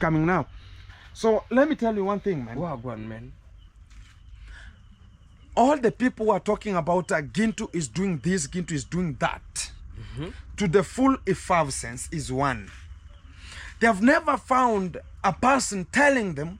coming now. So let me tell you one thing, man. Wow, go on, man. All the people who are talking about Gintu is doing this, Gintu is doing that, to the full effervescence is one. They have never found a person telling them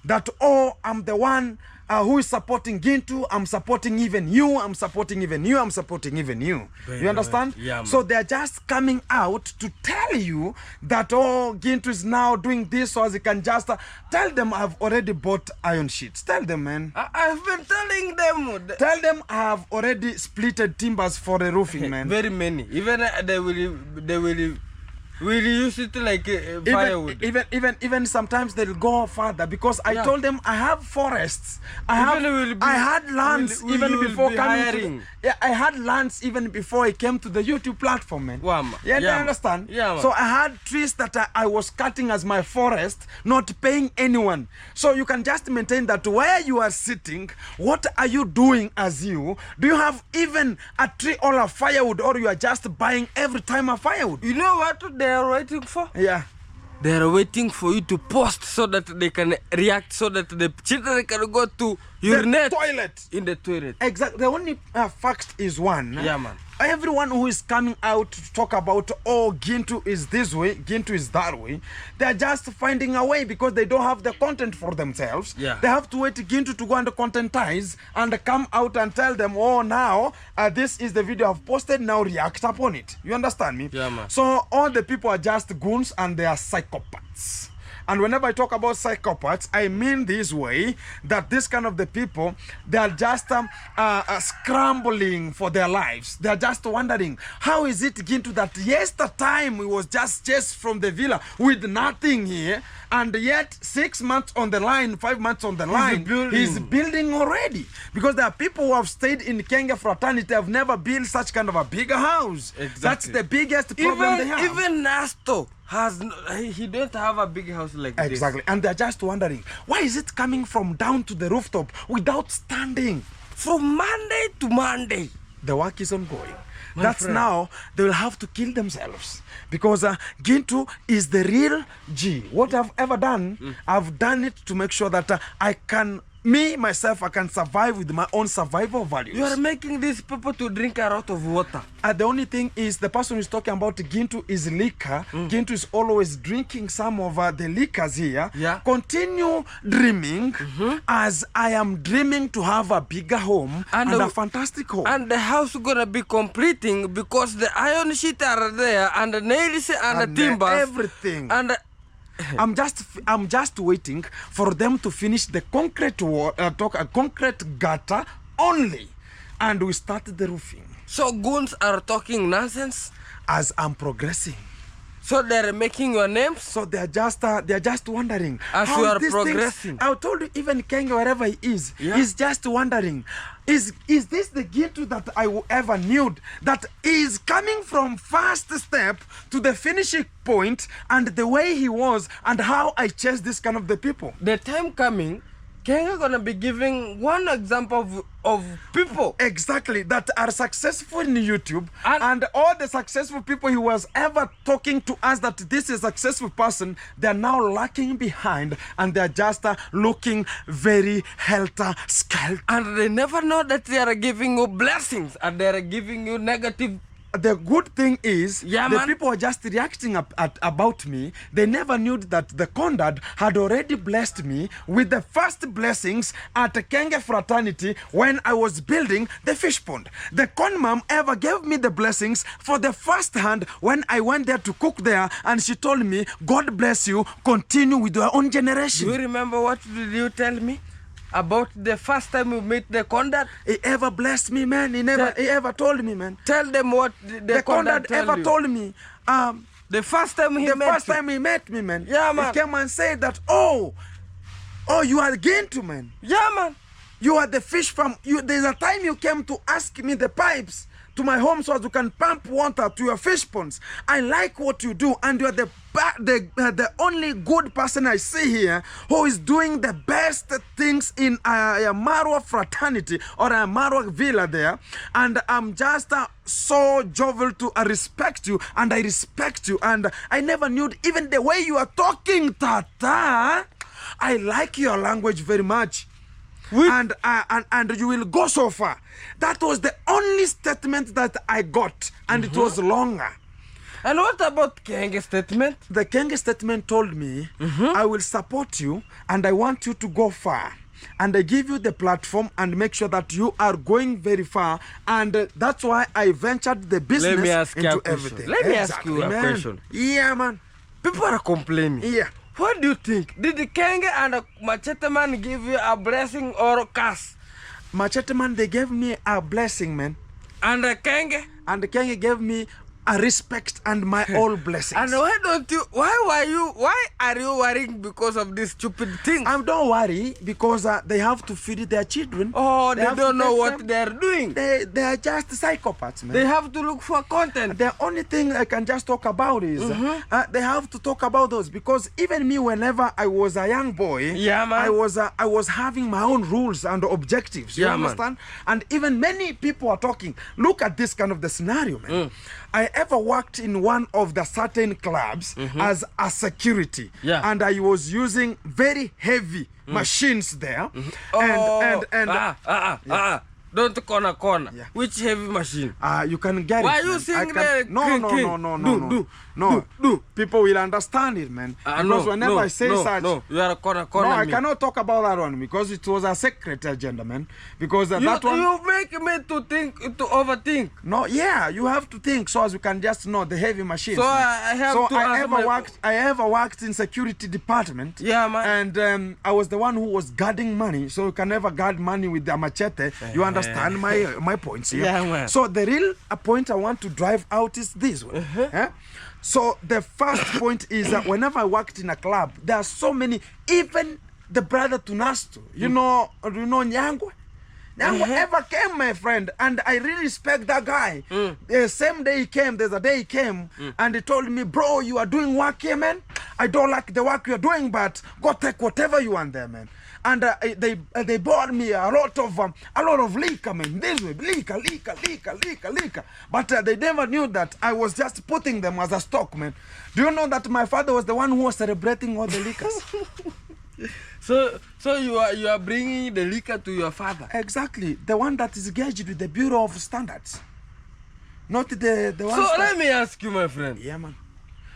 that, oh, I'm the one who is supporting Gintu, I'm supporting even you, I'm supporting even you, I'm supporting even you. You understand? Yeah, so they're just coming out to tell you that, oh, Gintu is now doing this, so as you can just tell them I've already bought iron sheets. Tell them, man. I've been telling them. Tell them I have already splitted timbers for the roofing, man. Very many. Even they will use it like firewood. Even sometimes they'll go further because I told them I have forests. I had lands even before coming. I had lands even before I came to the YouTube platform, man. Yeah, you understand? Yeah, so I had trees that I was cutting as my forest, not paying anyone. So you can just maintain that where you are sitting, what are you doing as you? Do you have even a tree or a firewood, or you are just buying every time a firewood? You know what they are waiting for? Yeah. They are waiting for you to post so that they can react, so that the children can go to urinate in the toilet. Exactly. The only fact is one. Yeah, man. Everyone who is coming out to talk about, oh, Gintu is this way, Gintu is that way, they're just finding a way because they don't have the content for themselves. Yeah. They have to wait Gintu to go and contentize and come out and tell them, oh, now this is the video I've posted, now react upon it. You understand me? Yeah, man. So all the people are just goons and they are psychopaths. And whenever I talk about psychopaths, I mean this way, that this kind of the people, they are just scrambling for their lives. They are just wondering, how is it Gintu that yesterday we was just chased from the villa with nothing here, and yet 6 months on the line, 5 months on the line, he's building already. Because there are people who have stayed in Kenya fraternity, have never built such kind of a bigger house. Exactly. That's the biggest problem they have. Even Nasto he don't have a big house like this. Exactly. And they're just wondering, why is it coming from down to the rooftop without standing? From Monday to Monday. The work is ongoing. That's friend. Now they will have to kill themselves because Gintu is the real G. What I've ever done, I've done it to make sure that I can, myself, I can survive with my own survival values. You are making these people to drink a lot of water. The only thing is the person who is talking about Gintu is liquor. Gintu is always drinking some of the liquors here. Yeah. Continue dreaming as I am dreaming to have a bigger home and a fantastic home. And the house is gonna be completing because the iron sheet are there and the nails and the timbers. Everything. And I'm just waiting for them to finish the concrete wall, concrete gutter only, and we start the roofing. So goons are talking nonsense as I'm progressing. So they're making your names. So they're just wondering as you are progressing. I told you, even Kenya, wherever he is, he's just wondering, is this the Gintu that I ever knew, that is coming from first step to the finishing point, and the way he was and how I chase this kind of the people. The time coming, Kenya gonna be giving one example of people exactly that are successful in YouTube, and all the successful people he was ever talking to us that this is a successful person, they are now lacking behind and they are just looking very helter-skelter. And they never know that they are giving you blessings and they are giving you negative. The good thing is, the people are just reacting about me. They never knew that the Condad had already blessed me with the first blessings at Kenge Fraternity when I was building the fish pond. The Con Mom ever gave me the blessings for the first hand when I went there to cook there, and she told me, God bless you, continue with your own generation. Do you remember what did you tell me? About the first time we met the Condad? He ever blessed me, man. He ever told me, man. Tell them what the Condad ever told me. The first time he met me, man. Yeah, man. He came and said that, oh, you are Gintu, man. Yeah, man. You are the fish farm. There's a time you came to ask me the pipes to my home so as you can pump water to your fish ponds. I like what you do, and you're the only good person I see here who is doing the best things in a Marwa fraternity or a Marwa villa there. And I'm just so jovial to respect you, and I respect you. And I never knew even the way you are talking, Tata. I like your language very much. And you will go so far. That was the only statement that I got, and it was longer. And what about Kenge's statement? The Kenge statement told me, I will support you and I want you to go far. And I give you the platform and make sure that you are going very far. And that's why I ventured the business into everything. Let me ask you a question. Yeah, man. People are complaining. Yeah. What do you think? Did the Kenge and Machete Man give you a blessing or a curse? Machete Man, they gave me a blessing, man. And the Kenge? And the Kenge gave me a respect and my all blessings. And why are you worrying because of this stupid thing? Don't worry, because they have to feed their children. Oh, they don't know what they're doing. They are just psychopaths, man. They have to look for content. The only thing I can just talk about is they have to talk about those, because even me, whenever I was a young boy, yeah, man. I was having my own rules and objectives. You understand? Man. And even many people are talking. Look at this kind of the scenario, man. I ever worked in one of the certain clubs as a security, and I was using very heavy machines there. Don't corner. Yeah. Which heavy machine? You can get Why it. Why you sing there? No. People will understand it, man. Because whenever I say such... No, you are a corner. No, I cannot talk about that one because it was a secret agenda, man. Because that one... You make me to overthink. No, yeah, you have to think so as you can just know the heavy machines. So I have to I ever worked in security department. Yeah, man. And I was the one who was guarding money. So you can never guard money with the machete. You understand my points here? Yeah, man. So the real point I want to drive out is this one. So the first point is that whenever I worked in a club, there are so many, even the brother to Nasto, you know Nyangwe? Nyangwe ever came, my friend, and I really respect that guy. The same day he came, there's a day he came, and he told me, bro, you are doing work here, man. I don't like the work you're doing, but go take whatever you want there, man. And they bought me a lot of liquor, man. This way, liquor. But they never knew that I was just putting them as a stock, man. Do you know that my father was the one who was celebrating all the liquors? So you are bringing the liquor to your father? Exactly, the one that is gauged with the Bureau of Standards, not the one. So let me ask you, my friend. Yeah, man.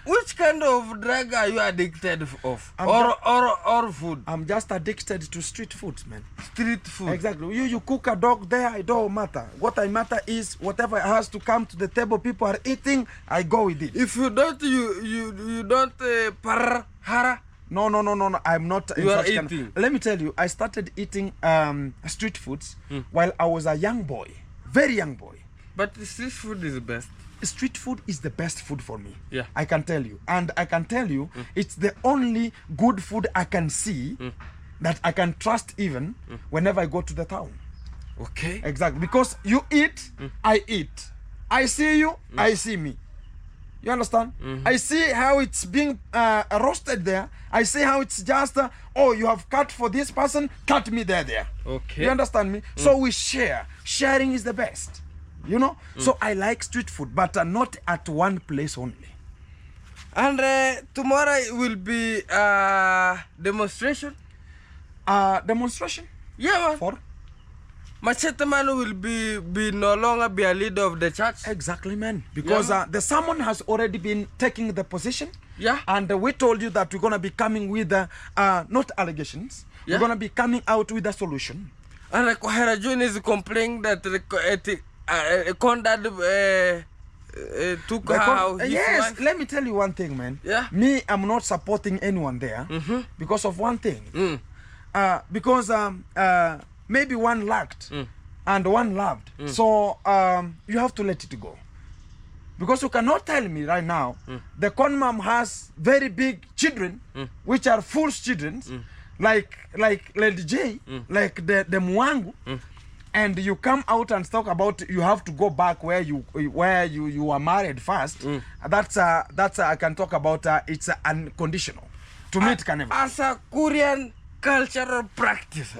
Which kind of drug are you addicted of? Or food? I'm just addicted to street food, man. Street food. Exactly. You cook a dog there, it don't matter. What I matter is whatever has to come to the table people are eating, I go with it. If you don't, you don't hara. No. I'm not. You are eating. Let me tell you, I started eating street foods while I was a young boy, very young boy. But the street food is the best. Street food is the best food for me. Yeah. I can tell you. And I can tell you, it's the only good food I can see that I can trust even whenever I go to the town. Okay. Exactly. Because you eat, I eat. I see you, I see me. You understand? I see how it's being roasted there. I see how it's just, you have cut for this person, cut me there. Okay. You understand me? So we share. Sharing is the best. You know? So I like street food, but not at one place only. And tomorrow will be demonstration? Demonstration? Yeah, man. For? Machete Man will be no longer be a leader of the church. Exactly, man. Because the sermon has already been taking the position. Yeah. And we told you that we're going to be coming with not allegations. Yeah. We're going to be coming out with a solution. And Kohara June is complaining that Condad took how his wife. Let me tell you one thing, man. Yeah. Me, I'm not supporting anyone there because of one thing. Because maybe one lacked and one loved. So you have to let it go. Because you cannot tell me right now the con mom has very big children, which are foolish children, like Lady J, like the Mwangu. and you come out and talk about you have to go back where you were married first, that's I can talk about it's unconditional. To me, it can never. As a Korean cultural practice,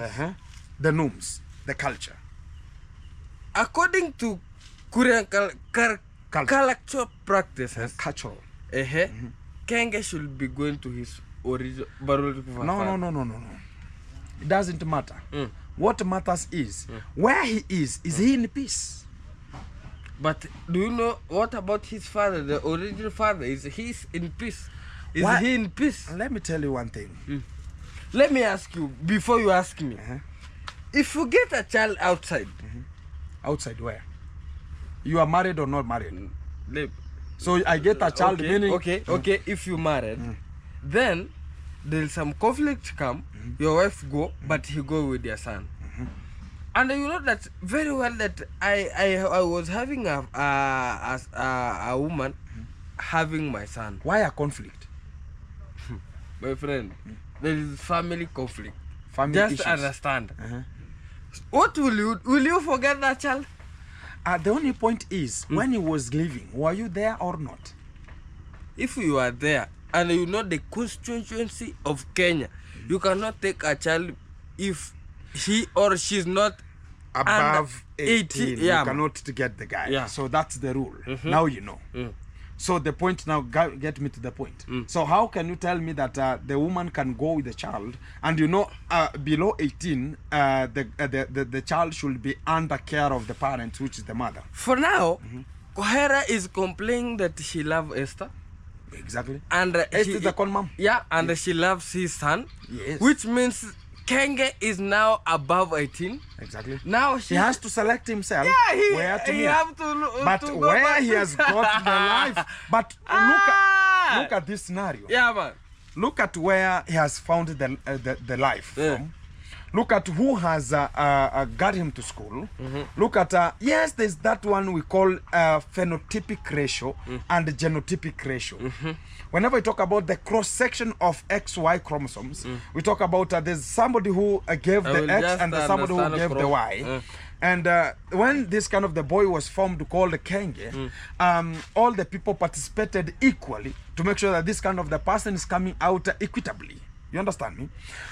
the norms, the culture. According to Korean cultural practices, Cultural. Kenge should be going to his original biological father. No. It doesn't matter. What matters is where he is he in peace? But do you know what about his father, the original father? Is he in peace? Is he in peace? Let me tell you one thing. Let me ask you, before you ask me, if you get a child outside, outside where? You are married or not married? So I get a child, meaning... Okay, if you married, then there's some conflict come, your wife go, but he go with your son. And you know that very well that I was having a woman having my son. Why a conflict? My friend, there is family conflict. Family Just issues. understand. What will you forget that child? The only point is, when he was leaving, were you there or not? If you are there and you know the constituency of Kenya, you cannot take a child if he or she is not above 18. Yeah, you cannot get the guy. Yeah. So that's the rule. Now you know. So the point now, get me to the point. So how can you tell me that the woman can go with the child, and you know below 18, the child should be under care of the parent, which is the mother? For now, Kohera is complaining that she loves Esther. Exactly. And Esther is the con mom. Yeah, and she loves his son. Yes. Which means Kenge is now above 18. Exactly. Now he has to select himself. Yeah, where to he move. have to. But to where he has got the life. But look at this scenario. Yeah, man. Look at where he has found the life from. Look at who has got him to school. Look at, yes, there's that one we call phenotypic ratio and genotypic ratio. Whenever we talk about the cross-section of XY chromosomes, we talk about there's somebody who gave the X and there's somebody who gave the Y. And when this kind of the boy was formed called Kenge, all the people participated equally to make sure that this kind of the person is coming out equitably. You understand me?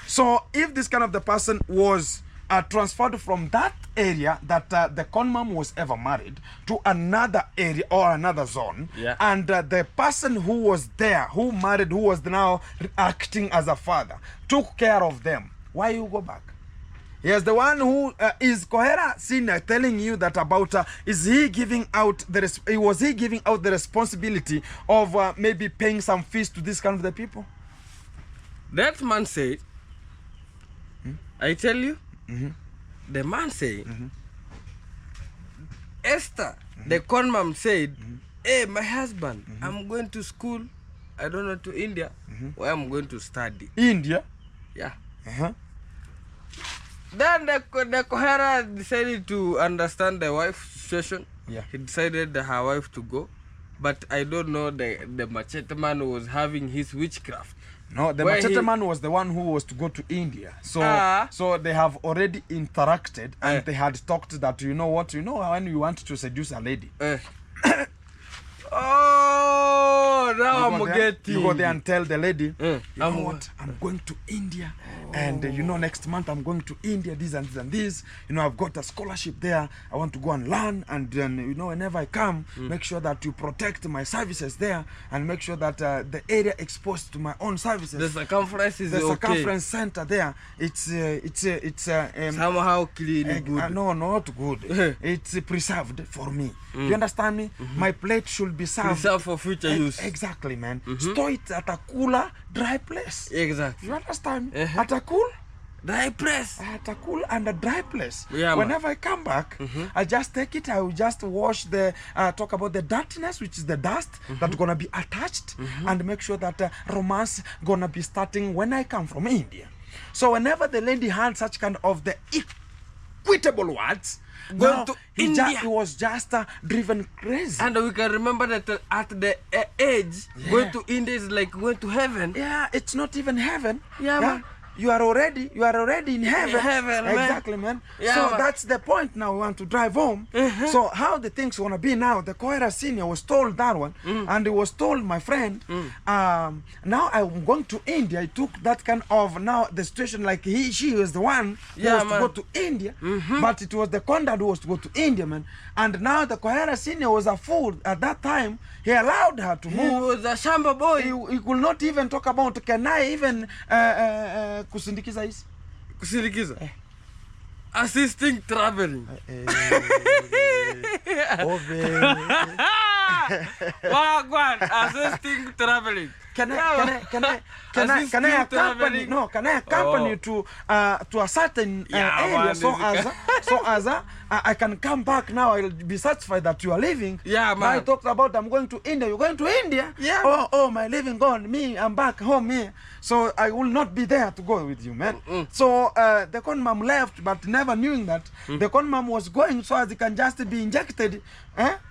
So if this kind of the person was transferred from that area that the con mom was ever married to another area or another zone, and the person who was there, who married, who was now acting as a father, took care of them, why you go back? Yes, the one who is Kohera Senior telling you that about is he giving out was he giving out the responsibility of maybe paying some fees to this kind of the people? That man said, I tell you, the man said, Esther, the con mom said, hey, my husband, I'm going to school, I don't know, to India, where I'm going to study. India? Yeah. Then the Kohera decided to understand the wife's situation. Yeah. He decided her wife to go. But I don't know, the machete man was having his witchcraft. No, the machete man was the one who was to go to India. So so they have already interacted and they had talked that, you know what, when you want to seduce a lady. Oh, now I'm getting. You go there and tell the lady, you know what, I'm going to India. And next month I'm going to India, this and this and this. I've got a scholarship there. I want to go and learn. And then, whenever I come, make sure that you protect my services there and make sure that the area exposed to my own services. The circumference is the okay. circumference center there. It's somehow clean, good. No, not good. It's preserved for me. You understand me? My plate should be served. Preserved for future use. Exactly, man. Store it at a cooler, dry place. Exactly. You understand me? At a cool, dry place. At a cool and a dry place. Yeah, whenever I come back, I just take it. I will just wash talk about the dirtiness, which is the dust that's gonna be attached, and make sure that romance gonna be starting when I come from India. So whenever the lady had such kind of the equitable words, going to India, he was just driven crazy. And we can remember that at the age, going to India is like going to heaven. Yeah, it's not even heaven. Yeah, man. you are already in heaven. Heaven, man. Exactly, man. Yeah, so man. that's the point. Now we want to drive home. So how the things gonna be now? The Kohera senior was told that one, and he was told, my friend, now I'm going to India. He took that kind of now the situation like she was the one who was to go to India, but it was the Condad who was to go to India, man. And now the Kohera senior was a fool at that time. He allowed her to move. He was a shamba boy. He could not even talk about, can I even kusindikiza hisi? Kusindikiza? Assisting traveling. Wagwan, assisting traveling. Can I accompany? No, can I accompany you to a certain area, so as I can come back now? I'll be satisfied that you are leaving. Yeah, man. Now I talked about I'm going to India. You're going to India? Yeah. Oh, my living gone. Me, I'm back home here. So I will not be there to go with you, man. So the con mom left, but never knowing that the con mom was going so as it can just be injected,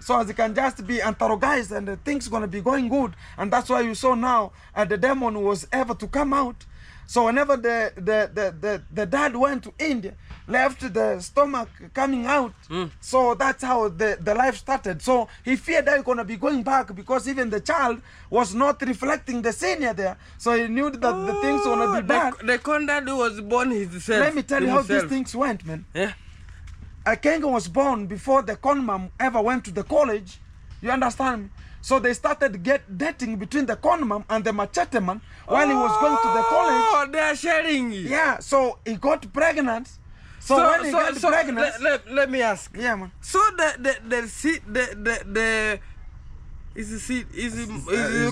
so as it can just be antagonized, and things gonna be going good. And that's why you saw now the demon was able to come out. So whenever the dad went to India, left the stomach coming out. So that's how the life started. So he feared that he's gonna be going back, because even the child was not reflecting the senior there. So he knew that the things were gonna be bad. The Condad was born himself. Let me tell you how these things went, man. Yeah. Kenga was born before the con mom ever went to the college. You understand me? So they started dating between the con mom and the machete man while he was going to the college. Oh, they are sharing it. Yeah, so he got pregnant. So when he got pregnant, let me ask. Yeah, man. So is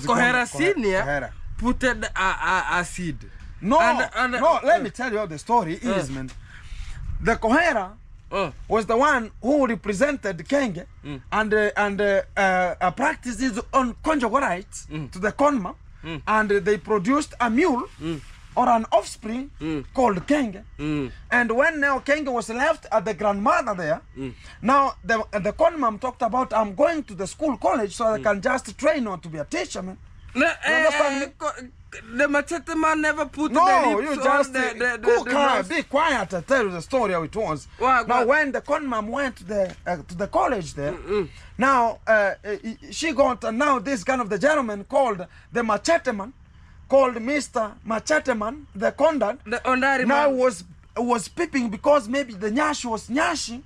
Kohera senior put a seed? No, no. Let me tell you how the story is, man. The Kohera was the one who represented Kenge and practiced his own conjugal rights to the conma, and they produced a mule or an offspring called Kenge. And when now Kenge was left at the grandmother there, now the conmam talked about, I'm going to the school college so I can just train on to be a teacher, man. You understand me? The machete man never put no, the lips you just the be quiet. I tell you the story how it was. Now when the conmam went to the college there, now she got now this kind of the gentleman called the machete man, called Mr. Machete man, the Condad. Now was peeping because maybe the nyash was nyashing.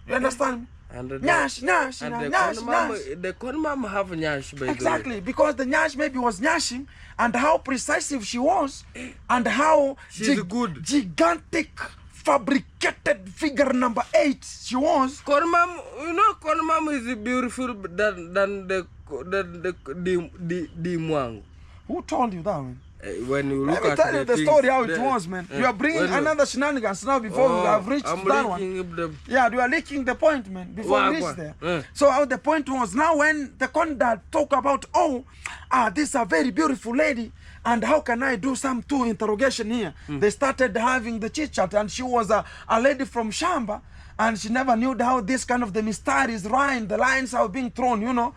You understand me? And the nyash. The conmam have nyash, by exactly, because the nyash maybe was nyashing, and how precise she was, and how she's good, gigantic, fabricated figure number 8 she was. Conmam, you know, conmam is beautiful than the Mwang. Who told you that, man? When you look Let me tell you the story how it was, man. You are bringing another shenanigans now before we have reached that one. Yeah, you are leaking the point, man, before we reach there. So how the point was, now when the Condad talk about, this is a very beautiful lady, and how can I do some interrogation here? They started having the chit chat, and she was a lady from Shamba, and she never knew how this kind of the mysteries rhyme, the lines are being thrown, you know.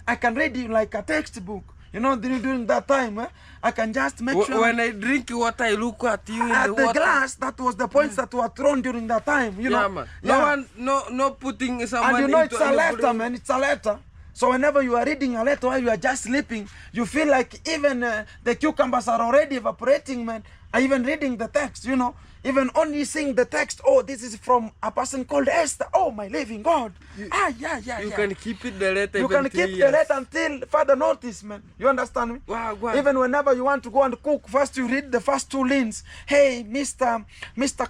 I can read it like a textbook. You know, during that time, I can just make sure. When I drink water, I look at you in the glass. That was the points that were thrown during that time. You know, man. Yeah. No putting someone. And you know, it's a letter, man. It's a letter. So whenever you are reading a letter while you are just sleeping, you feel like even the cucumbers are already evaporating, man. Even reading the text, you know, even only seeing the text. Oh, this is from a person called Esther. Oh, my living God. You can keep it the letter. You can keep the letter until further notice, man. You understand me? Wow. Even whenever you want to go and cook, first you read the first 2 lines. Hey, Mr.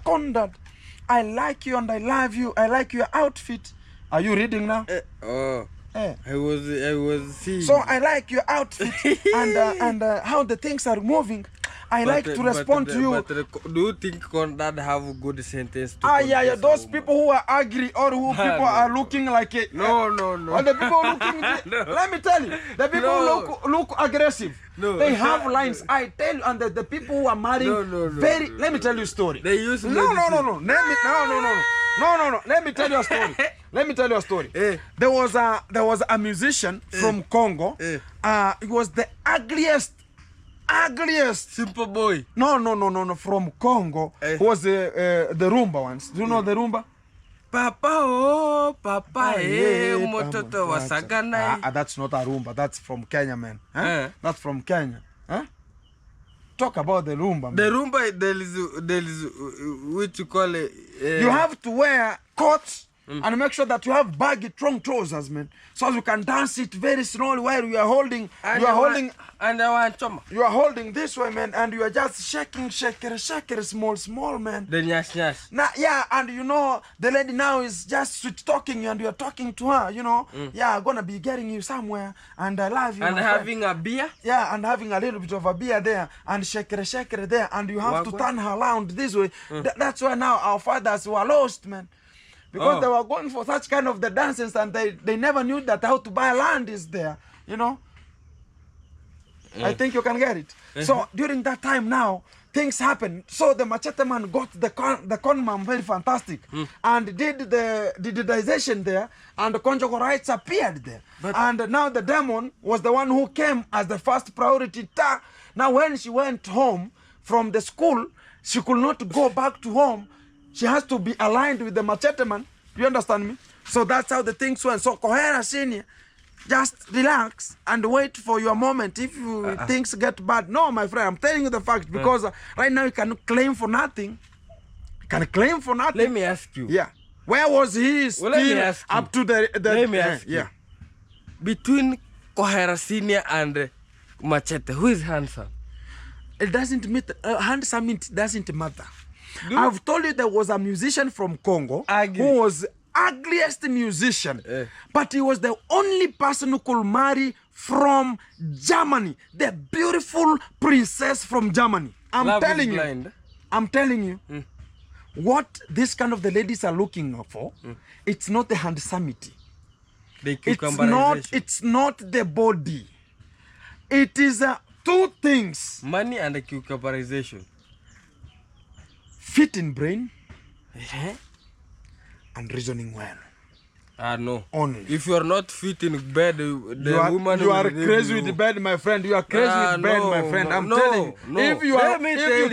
Condad, I like you and I love you. I like your outfit. Are you reading now? I was seeing. So I like your outfit and how the things are moving. I like to respond to you. But do you think Condad have a good sentence? To those people who are angry or who people are looking like it. No. Or the people looking. Let me tell you, the people who look aggressive. No. They have lines. I tell you, and the people who are married, Let me tell you a story. They use No. Let me tell you a story. Let me tell you a story. There was a musician from Congo. He was the ugliest ugliest. Simple boy. No. From Congo was the Rumba ones. Do you know the Rumba? Papa, mototo wasagana. That's not a Rumba. That's from Kenya, man. Huh? That's from Kenya. Huh? Talk about the Rumba, man. The Rumba, there is what you call it. You have to wear coats and make sure that you have baggy, strong trousers, man, so you can dance it very slowly while you are holding. You are holding this way, man, and you are just shaking, small, man. The nyash. Now, yeah, and you know the lady now is just sweet talking, and you are talking to her. You know, yeah, I'm gonna be getting you somewhere, and I love you. And having a beer. Yeah, and having a little bit of a beer there, and shakere there, and you have to turn her around this way. That's why now our fathers were lost, man. Because they were going for such kind of the dances, and they never knew that how to buy land is there, you know. I think you can get it. So during that time now, things happen. So the machete man got the con man very fantastic, and did the digitization there, and the conjugal rights appeared there. And now the demon was the one who came as the first priority. Now when she went home from the school, she could not go back to home. She has to be aligned with the machete man. You understand me? So that's how the things went. So Kohera Senior, just relax and wait for your moment. If things get bad, no, my friend, I'm telling you the fact, because right now you can claim for nothing. Let me ask you. Yeah. Where was he still up to the let me ask you. Between Kohera Senior and Machete, who is handsome? It doesn't matter. Handsome, it doesn't matter. I've told you there was a musician from Congo who was ugliest musician, but he was the only person who could marry from Germany, the beautiful princess from Germany. I'm telling you, what this kind of the ladies are looking for, it's not the handsomeity. It's not the body. It is two things. Money and the cucumberization. Fit in brain and reasoning well. No. Only. If you are not fit in bed, the woman you are crazy with bed, my friend. You are crazy with bed, my friend. I'm telling you. If you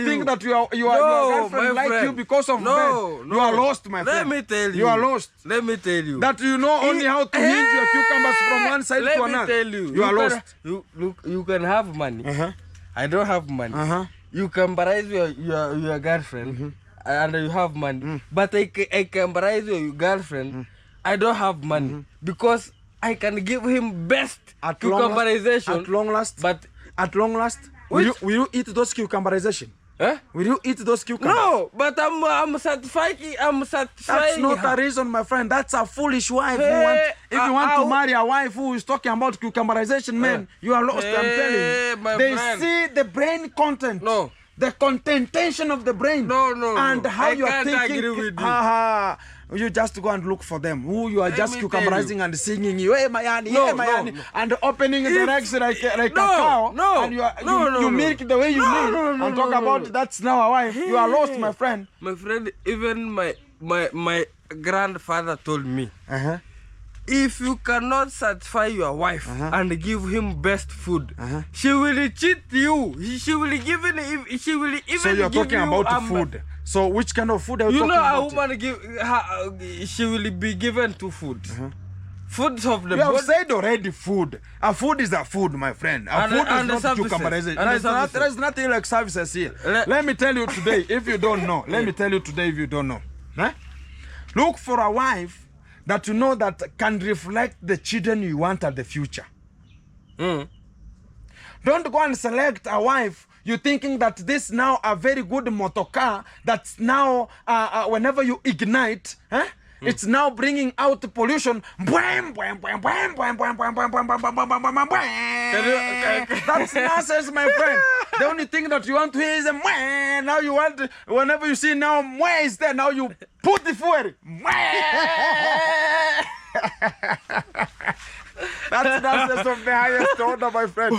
think that your girlfriend like you because of bed, you are lost, my friend. Let me tell you. You are lost. Let me tell you. That you know only how to hinge your cucumbers from one side to another. Let me tell you. You are lost. You can have money. I don't have money. You can buy your girlfriend and you have money. But I can buy your girlfriend. I don't have money because I can give him best cucumberization. At long last. But at long last, will you eat those cucumberization? Will you eat those cucumbers? No, but I'm satisfied. That's not a reason, my friend. That's a foolish wife. If you want to marry a wife who is talking about cucumberization, man, you are lost. I'm telling you. They see the brain content. No. The contentation of the brain. No. And how you are thinking. I can't agree with you. You just go and look for them. Who you are just cucumberizing and singing you, hey Mayani, hey Mayani, and opening the legs like a cow. And you milk the way you need and talk about that's now a wife. You are lost, my friend. My friend, even my grandfather told me, if you cannot satisfy your wife and give him best food, she will cheat you. She will even so you're talking about food. So which kind of food are you talking about? You know a woman she will be given to food. Foods of the body. You have said already food. A food is a food, my friend. A food is not cucumberization. There is nothing like services here. Let me tell you today, if you don't know. Let me tell you today if you don't know. Look for a wife that you know that can reflect the children you want at the future. Don't go and select a wife you thinking that this now a very good motor car that's now whenever you ignite, it's now bringing out the pollution. That's nonsense, my friend. The only thing that you want to hear is a now you want to, whenever you see now is there, now you put the fuel. That's nonsense of the highest order, my friend.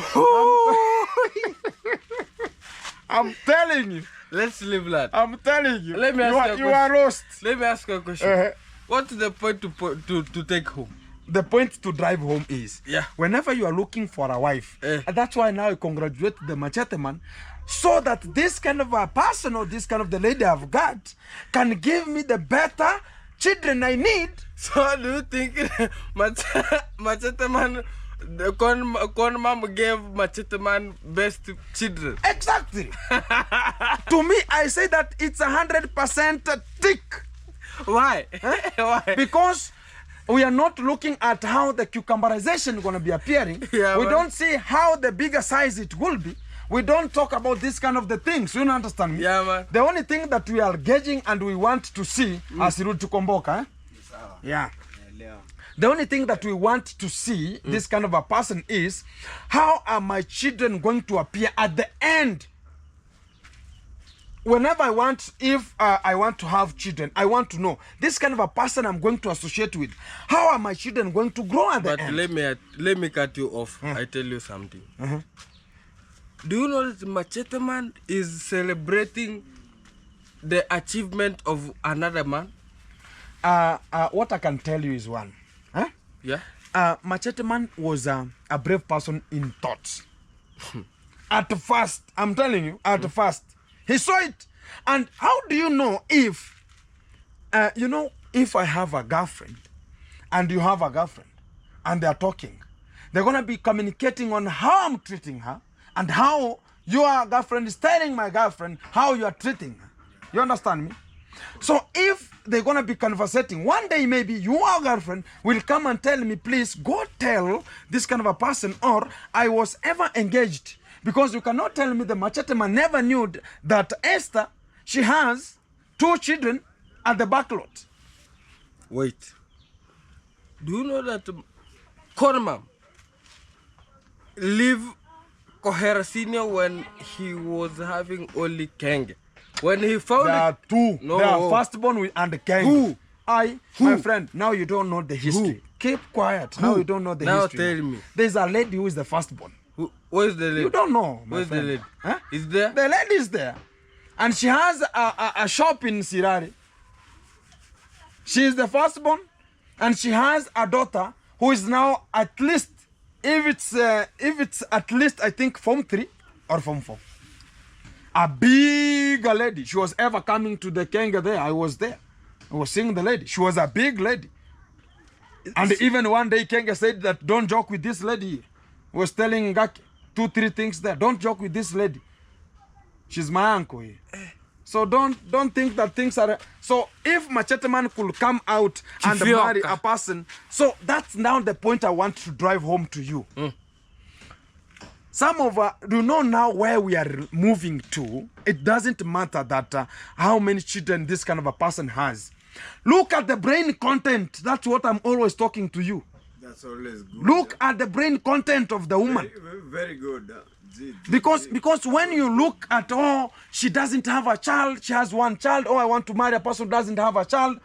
I'm telling you. Let's leave that. I'm telling you. Let me ask you are lost. Let me ask you a question. What's the point to take home? the point to drive home is, Yeah. whenever you are looking for a wife, and that's why now I congratulate the machete man, so that this kind of a person or this kind of the lady I've got can give me the better children I need. So do you think Machete Man, the con mom gave Machete Man best children? Exactly. To me, I say that it's 100% tick. Why? Why? Because we are not looking at how the cucumberization is going to be appearing. Yeah, we man. don't see how the bigger size it will be. We don't talk about this kind of the things. You don't understand me? Yeah, man. The only thing that we are gauging and we want to see as Ruud Tukomboka, eh? Yeah. The only thing that we want to see this kind of a person is, how are my children going to appear at the end? Whenever I want, if I want to have children, I want to know this kind of a person I'm going to associate with. How are my children going to grow at the end? But let me cut you off. I tell you something. Do you know that Machete Man is celebrating the achievement of another man? What I can tell you is one. Huh? Yeah. Machete Man was a brave person in thoughts. At first, I'm telling you, at first, he saw it. And how do you know if, if I have a girlfriend and you have a girlfriend and they're talking, they're going to be communicating on how I'm treating her and how your girlfriend is telling my girlfriend how you are treating her. You understand me? So if they're going to be conversating, one day maybe your girlfriend will come and tell me, please go tell this kind of a person, or I was ever engaged. Because you cannot tell me the Machete Man never knew that Esther, she has 2 children at the back lot. Wait. Do you know that Kormam leave Kohera Senior when he was having only Kenge? When he found There it, are 2. No. There are firstborn and the king. Who? My friend, now you don't know the history. Keep quiet. Now you don't know the Now history. tell me. There's a lady who is the firstborn. Where's the lady? You don't know, my Where's friend. the lady? Huh? Is there? The lady is there. And she has a shop in Sirari. She is the firstborn. And she has a daughter who is now at least, if it's at least, I think, Form 3 or Form 4. A big lady. She was ever coming to the Kenga there. I was there. I was seeing the lady. She was a big lady. And even one day Kenga said that don't joke with this lady. He was telling Ngaki 2-3 things there. Don't joke with this lady. She's my uncle here. So don't think that things are... So if Machete Man could come out and marry a person, so that's now the point I want to drive home to you. Some of you know now where we are moving to. It doesn't matter that how many children this kind of a person has. Look at the brain content. That's what I'm always talking to you. That's always good. Look at the brain content of the woman. Very good. Because when you look at, oh, she doesn't have a child, she has 1 child, oh, I want to marry a person who doesn't have a child,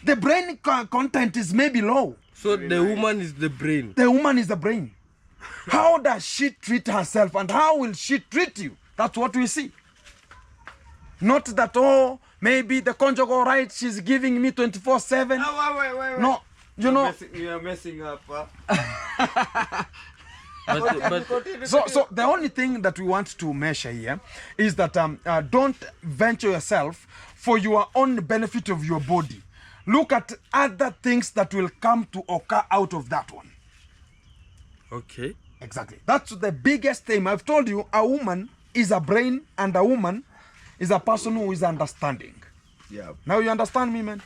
the brain content is maybe low. So the woman is the brain. The woman is the brain. How does she treat herself and how will she treat you? That's what we see. Not that, oh, maybe the conjugal right, she's giving me 24/7. Wait. No, you know. You are messing up. So the only thing that we want to measure here is that don't venture yourself for your own benefit of your body. Look at other things that will come to occur out of that one. Okay. Exactly. That's the biggest thing. I've told you, a woman is a brain and a woman is a person who is understanding. Yeah. Now you understand me, man?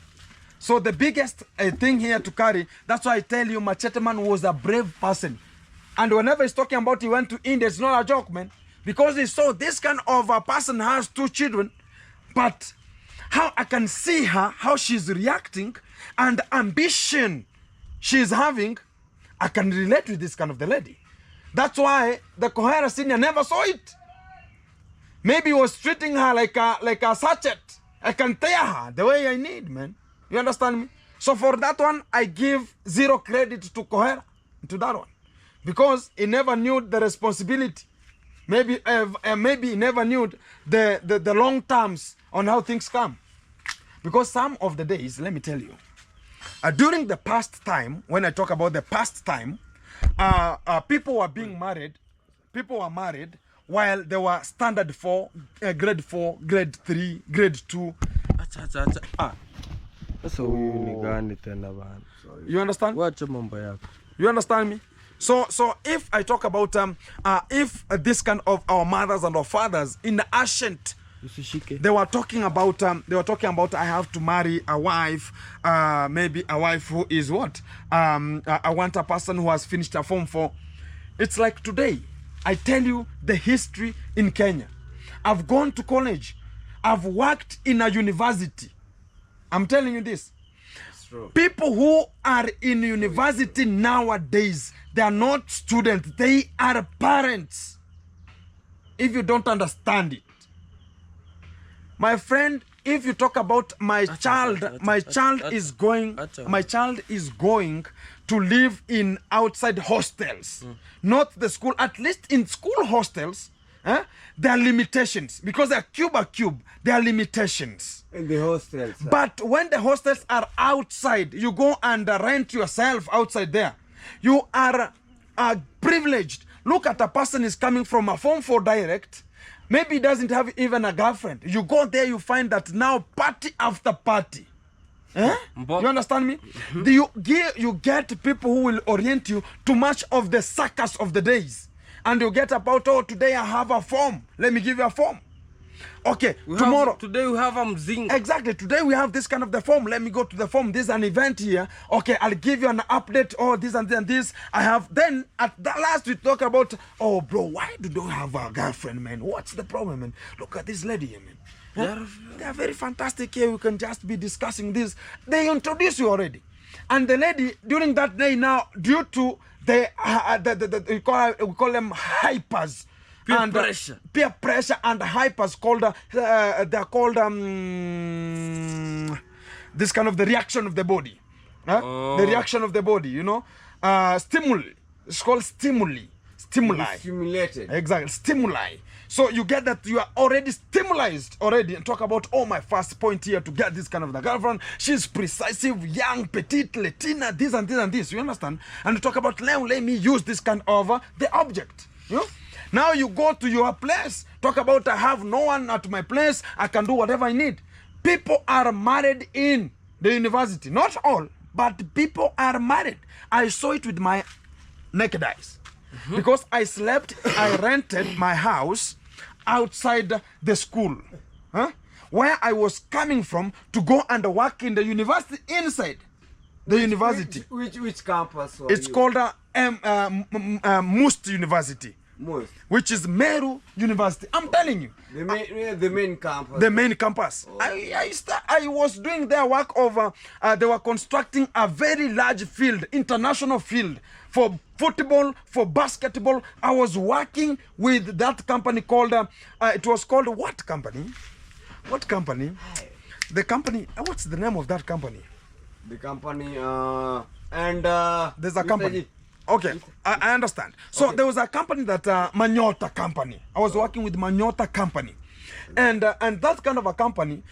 So the biggest thing here to carry, that's why I tell you Machete Man was a brave person. And whenever he's talking about he went to India, it's not a joke, man. Because he saw this kind of a person has 2 children, but how I can see her, how she's reacting, and the ambition she's having, I can relate with this kind of the lady. That's why the Kohera Senior never saw it. Maybe he was treating her like a sachet. I can tear her the way I need, man. You understand me? So for that one, I give 0 credit to Kohera, to that one. Because he never knew the responsibility. Maybe he never knew the long terms on how things come. Because some of the days, let me tell you, during the past time, when I talk about the past time, people were being married. People were married while they were standard 4, grade 4, grade 3, grade 2. Sasa huyu ni gani tena bana? You understand? Wacha mambo yako. You understand me? So if I talk about if this kind of our mothers and our fathers in the ancient, they were talking about I have to marry a wife, maybe a wife who is what? I want a person who has finished a Form 4. It's like today, I tell you the history in Kenya. I've gone to college. I've worked in a university. I'm telling you this. People who are in university nowadays, they are not students, they are parents. If you don't understand it. My friend, if you talk about my child is going to live in outside hostels, not the school. At least in school hostels, there are limitations because they are cube. There are limitations. In the hostels. But when the hostels are outside, you go and rent yourself outside there. You are privileged. Look at a person is coming from a Form 4 direct. Maybe he doesn't have even a girlfriend. You go there, you find that now party after party. You understand me? You get people who will orient you to much of the circus of the days. And you get about, oh, today I have a form. Let me give you a form. Okay, tomorrow. Today we have mzinga. Exactly. Today we have this kind of the form. Let me go to the form. There's an event here. Okay, I'll give you an update. Oh, this and this. I have. Then at the last we talk about, oh, bro, why do you have a girlfriend, man? What's the problem, man? Look at this lady here, man. They are very fantastic here. We can just be discussing this. They introduce you already. And the lady, during that day now, due to we call them hypers. Peer pressure and hypers called they're called this kind of the reaction of the body. The reaction of the body, you know. Stimuli. It's called stimuli. Stimuli. Stimulated. Exactly. Stimuli. So you get that you are already stimulated already, and talk about, oh, my first point here to get this kind of the girlfriend. She's precise, young, petite, Latina, this and this and this. You understand? And you talk about, let me use this kind of the object. You know? Now you go to your place, talk about, I have no one at my place, I can do whatever I need. People are married in the university. Not all, but people are married. I saw it with my naked eyes. Because I rented my house outside the school. Where I was coming from to go and work in the university inside the university. Which campus? It's called Must University. Most. Which is Meru University. I'm telling you. The main campus. The main campus. Oh. I was doing their work over, they were constructing a very large field, international field, for football, for basketball. I was working with that company called, it was called what company? What company? The company, what's the name of that company? The company, there's a company. Okay, I understand. So okay. There was a company that Manyota company. I was working with Manyota company, and that kind of a company,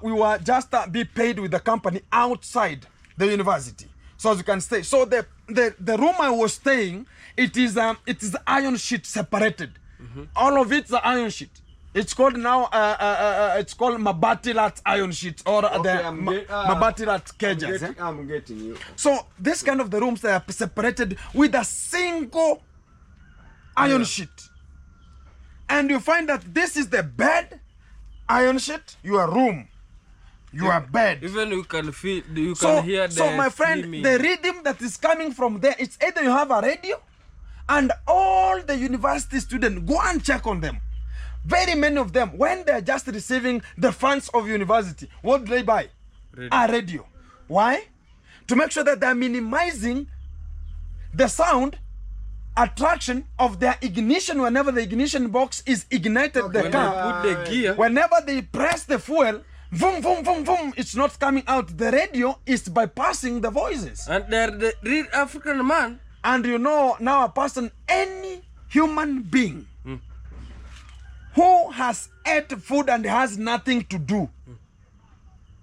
we were just be paid with the company outside the university. So as you can stay. So the room I was staying, it is iron sheet separated. All of it's the iron sheet. It's called now, it's called Mabatilat iron sheet or Mabatilat cages. I'm getting you. So this kind of the rooms are separated with a single iron sheet. And you find that this is the bed, iron sheet, your room, your bed. Even you can feel, you can hear the So my friend, screaming. The rhythm that is coming from there, it's either you have a radio, and all the university students, go and check on them. Very many of them, when they're just receiving the funds of university, what do they buy? A radio. Why? To make sure that they're minimizing the sound attraction of their ignition whenever the ignition box is ignited the car. Put the gear. Whenever they press the fuel, boom, boom, boom, boom, it's not coming out. The radio is bypassing the voices. And they're the real African man. And you know, now a person, any human being who has ate food and has nothing to do,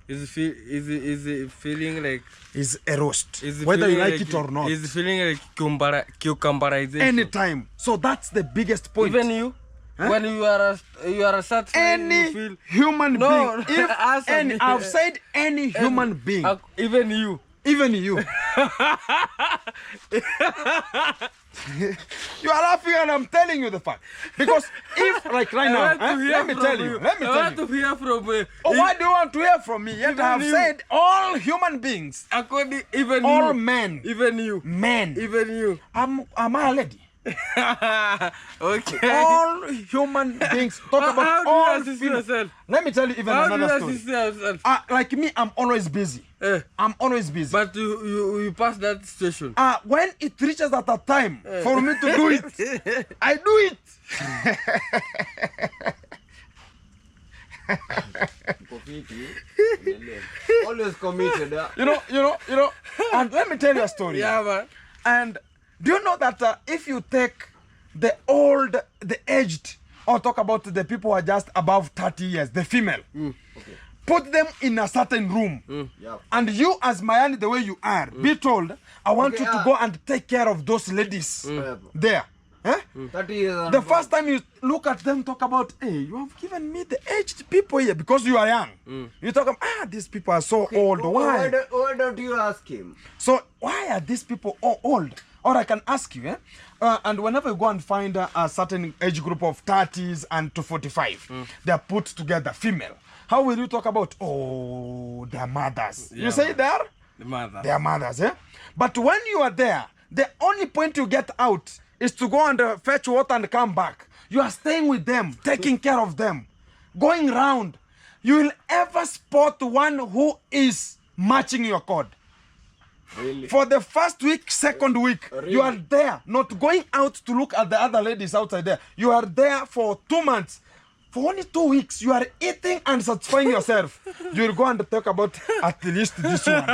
Is it feeling like is a roast, is it whether you feeling like it or not. Is it feeling like cucumberization? Anytime. So that's the biggest point. Even you, when you are satisfied, any you feel human no. being. If any, I've said any human being. Even you. Even you. You are laughing and I'm telling you the fact. Because if, like right now, let me tell you. I want to hear from you. Oh, why do you want to hear from me? Yet I have said all human beings. Even all you. men. Even you. Men. Even you. Am I a lady? Okay. All human beings talk about how do all you assist female. yourself? Let me tell you even How another do you story. assist yourself? Like me, I'm always busy. I'm always busy. But you pass that station. When it reaches at a time for me to do it, I do it. Always committed. You know. And let me tell you a story. Yeah, man. And do you know that if you take the old, the aged, or talk about the people who are just above 30 years, the female, put them in a certain room, and you as Mayani, the way you are, be told, I want you to go and take care of those ladies there. 30 years. The first time you look at them, talk about, hey, you have given me the aged people here because you are young. You talk about, these people are so old. Why? Why don't you ask him? So why are these people all old? Or I can ask you, and whenever you go and find a certain age group of 30s and to 45, they are put together, female. How will you talk about, their mothers? Yeah, you say man. they The mother. are mothers, But when you are there, the only point you get out is to go and fetch water and come back. You are staying with them, taking care of them, going round. You will ever spot one who is matching your code. Really? For the first week, second week, you are there, not going out to look at the other ladies outside there. You are there for 2 months. For only 2 weeks, you are eating and satisfying yourself. You will go and talk about at least this one.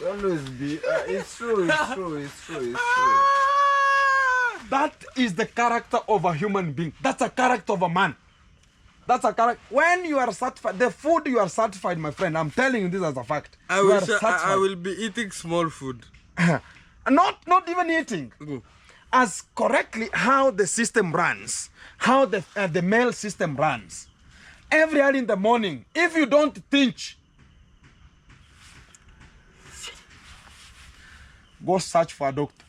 Always be. It's true. That is the character of a human being. That's a character of a man. That's a character. When you are satisfied, the food you are satisfied, my friend. I'm telling you this as a fact. I will be eating small food. not even eating. As correctly how the system runs, how the male system runs. Every early in the morning, if you don't think, go search for a doctor.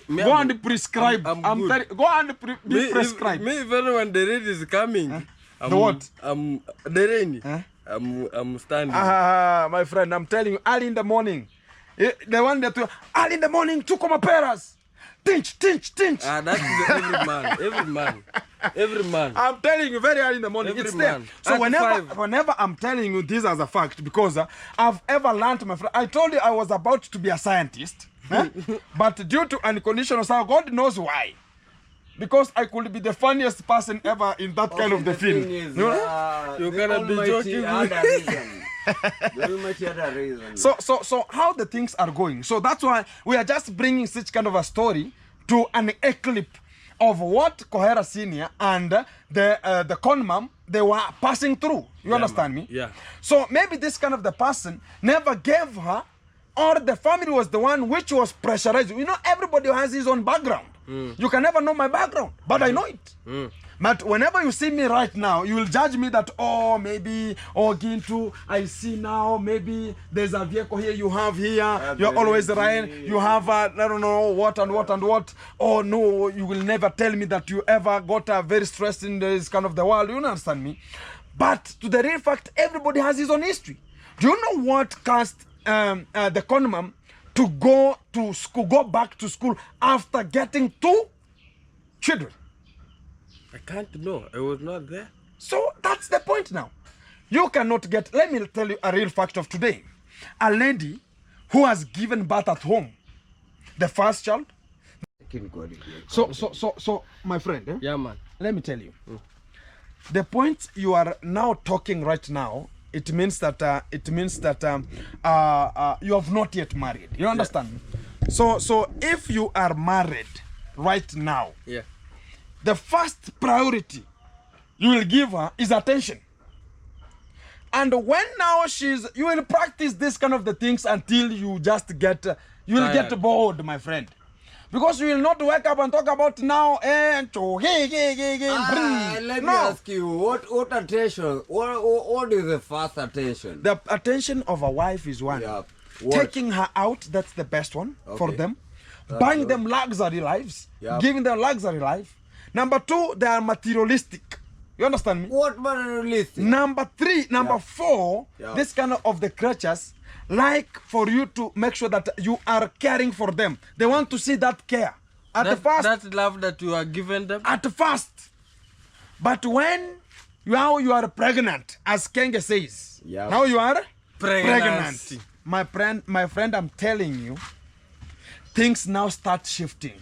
Go and prescribe. I'm good. Go and be prescribed. Me even when the rain is coming. The what? The rain. I'm standing. My friend, I'm telling you, early in the morning. The one that early in the morning, 2 peras. Tinch. That's every man. I'm telling you, very early in the morning, Every it's there. man. So At whenever I'm telling you this as a fact, because I've ever learned, my friend, I told you I was about to be a scientist, but due to unconditional science, God knows why. Because I could be the funniest person ever in that kind of the field. You're gonna be joking. So how the things are going. So that's why we are just bringing such kind of a story to an eclipse of what Kohera Senior and the con mom, they were passing through. You understand me? Yeah. So maybe this kind of the person never gave her, or the family was the one which was pressurized. You know, everybody has his own background. You can never know my background, but I know it. But whenever you see me right now, you will judge me that, maybe, Gintu, I see now, maybe there's a vehicle here you have here, you're always Ryan, you have, I don't know, what and what and what. Oh, no, you will never tell me that you ever got very stressed in this kind of the world. You understand me? But to the real fact, everybody has his own history. Do you know what caused the con mom to go to school, go back to school after getting 2 children? I can't know. I was not there. So that's the point now. You cannot get, let me tell you a real fact of today. A lady who has given birth at home, the first child. So my friend, Yeah, man. let me tell you. The point you are now talking right now, it means that you have not yet married. You understand me? So if you are married right now, Yeah. the first priority you will give her is attention. And when now you will practice this kind of the things until you just get, you will get bored, my friend. Because you will not wake up and talk about now, let me ask you, what attention, what is the first attention? The attention of a wife is one. Yeah. Taking her out, that's the best one for them. Buying them luxury lives, giving them luxury life. Number 2, they are materialistic. You understand me? What materialistic? Number 4, this kind of the creatures like for you to make sure that you are caring for them. They want to see that care. That love that you are giving them? At first. But when you are pregnant, as Kenge says, now you are pregnant. My friend, I'm telling you, things now start shifting.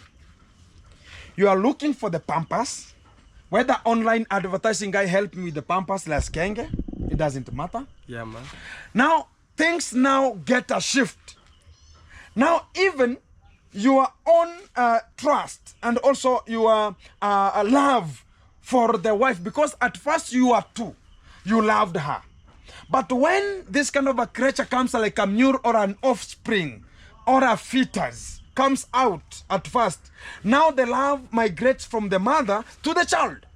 You are looking for the Pampers. Whether online advertising guy help me with the Pampers like Kenge, it doesn't matter. Yeah, man. Now, things now get a shift. Now, even your own trust and also your love for the wife, because at first you are two, you loved her. But when this kind of a creature comes like a mule or an offspring or a fetus comes out at first, now the love migrates from the mother to the child.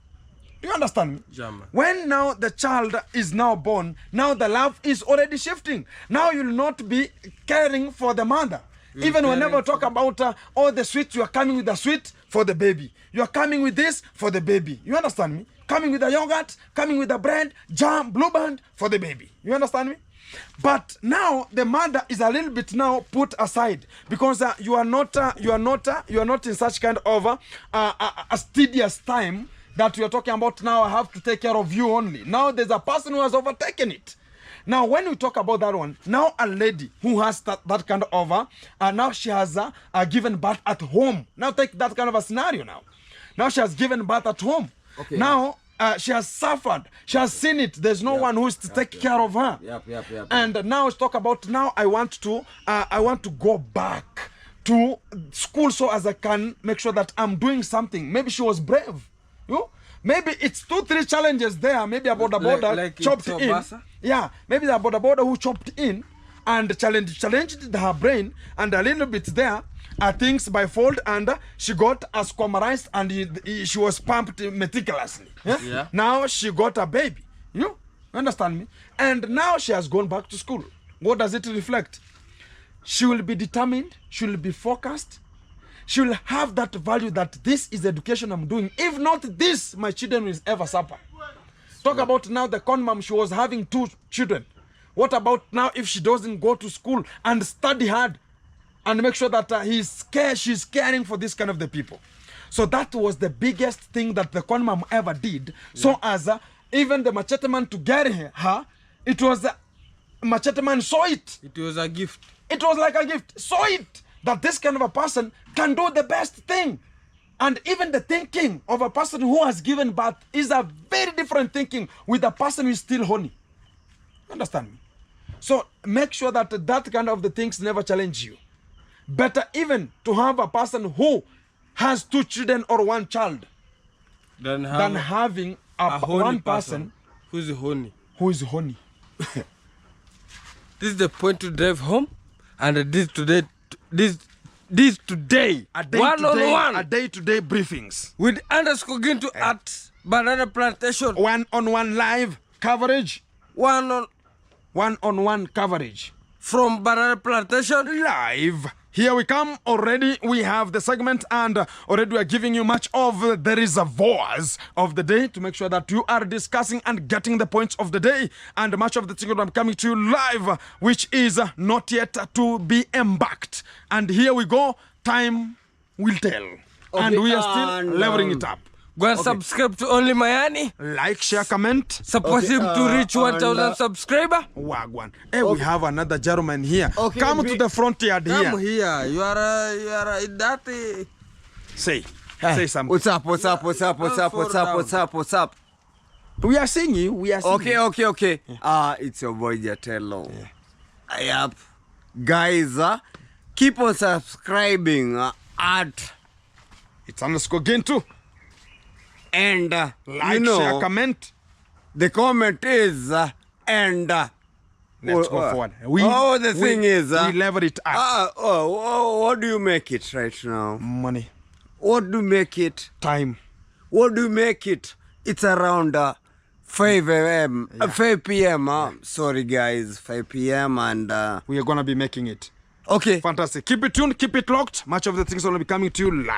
Do you understand me? Jama. When now the child is now born, now the love is already shifting. Now you'll not be caring for the mother. Even whenever we talk about all the sweets, you are coming with the sweet for the baby. You are coming with this for the baby. You understand me? Coming with the yogurt, coming with the bread, jam, blue band for the baby. You understand me? But now the mother is a little bit now put aside because you are not in such kind of a tedious time that we are talking about. Now I have to take care of you only. Now there's a person who has overtaken it. Now when we talk about that one, now a lady who has that kind of now she has given birth at home. Now take that kind of a scenario now. Now she has given birth at home. Okay. Now she has suffered. She has seen it. There's no one who is to take care of her. And now let's talk about now I want to go back to school so as I can make sure that I'm doing something. Maybe she was brave. You? Maybe it's 2-3 challenges there. Maybe a border chopped in. Yeah, maybe the border who chopped in and challenged her brain, and a little bit there things by fold, and she got squamalized and she was pumped meticulously. Yeah? Now she got a baby. You understand me? And now she has gone back to school. What does it reflect? She will be determined. She will be focused. She will have that value that this is education I'm doing. If not this, my children will ever suffer. Talk about now the con mom, she was having 2 children. What about now if she doesn't go to school and study hard and make sure that she's caring for this kind of the people? So that was the biggest thing that the con mom ever did. Yeah. So as even the machete man to get her, it was machete man saw it. It was a gift. It was like a gift. Saw it that this kind of a person can do the best thing. And even the thinking of a person who has given birth is a very different thinking with a person who is still horny. Understand me? So make sure that that kind of the things never challenge you. Better even to have a person who has 2 children or 1 child than having a one person who is horny. This is the point to drive home, and this today. A day-to-day briefings with underscore going to at Banana Plantation. One-on-one live coverage. One-on-one coverage from Banana Plantation live. Here we come already. We have the segment, and already we are giving you much of the reservoirs of the day to make sure that you are discussing and getting the points of the day, and much of the thing that I'm coming to you live, which is not yet to be embarked. And here we go. Time will tell. Okay, and we are still leveling it up. Go and subscribe to Only Mayani. Like, share, comment. Support him to reach 1,000 subscriber. Wagwan. Hey, we have another gentleman here. Okay, come to the frontier here. Come here. You are that. Say something. What's up? We are seeing you. We are seeing you. Okay. It's your boy Jatello. Yep. Guys, keep on subscribing at it's underscore gain too. And Like, you know, share, comment. the comment is Let's go forward. The thing is, we level it up. What do you make it right now? Money, What do you make it? time. What do you make it? It's around 5 a.m. 5 p.m. Sorry, guys, 5 p.m. and We are gonna be making it. okay. Fantastic. Keep it tuned. Keep it locked. Much of the things will be coming to you live.